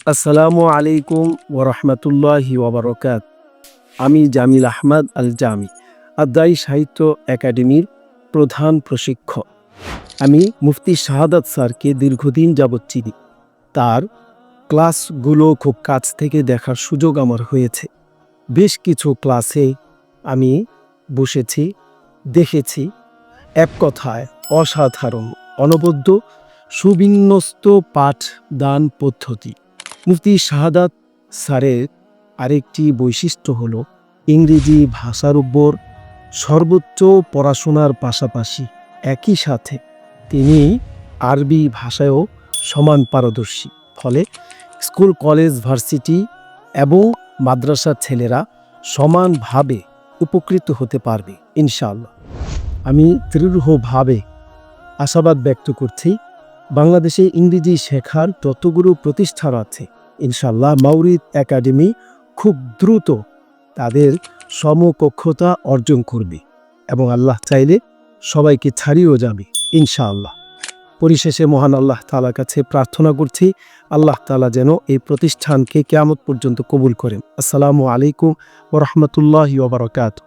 আসসালামু আলাইকুম ওরহমতুল্লাহি ওবরকাত। আমি জামিল আহমদ আল জামি, আদ্দাই সাহিত্য একাডেমির প্রধান প্রশিক্ষক। আমি মুফতি শাহাদাত স্যারকে দীর্ঘদিন যাবৎ চিনি। তার ক্লাসগুলো খুব কাছ থেকে দেখার সুযোগ আমার হয়েছে। বেশ কিছু ক্লাসে আমি বসেছি, দেখেছি। এক কথায় অসাধারণ, অনবদ্য, সুবিন্যস্ত পাঠদান পদ্ধতি। মুফতি শাহাদাত স্যারের আরেকটি বৈশিষ্ট্য হল ইংরেজি ভাষার উপর সর্বোচ্চ পড়াশোনার পাশাপাশি একই সাথে তিনি আরবি ভাষায়ও সমান পারদর্শী। ফলে স্কুল, কলেজ, ভার্সিটি এবং মাদ্রাসার ছেলেরা সমানভাবে উপকৃত হতে পারবে ইনশাআল্লাহ। আমি দৃঢ়ভাবে আশাবাদ ব্যক্ত করছি, বাংলাদেশে ইংরেজি শেখার যতগুলো প্রতিষ্ঠান আছে ইনশাআল্লাহ মাউরিদ একাডেমি খুব দ্রুত তাদের সমকক্ষতা অর্জন করবে এবং আল্লাহ চাইলে সবাইকে ছাড়িয়েও যাবে ইনশাআল্লাহ। পরিশেষে মহান আল্লাহ তাআলার কাছে প্রার্থনা করছি, আল্লাহ তাআলা যেন এই প্রতিষ্ঠানকে কিয়ামত পর্যন্ত কবুল করেন। আসসালামু আলাইকুম ওয়া রাহমাতুল্লাহি ওয়া বারাকাতুহু।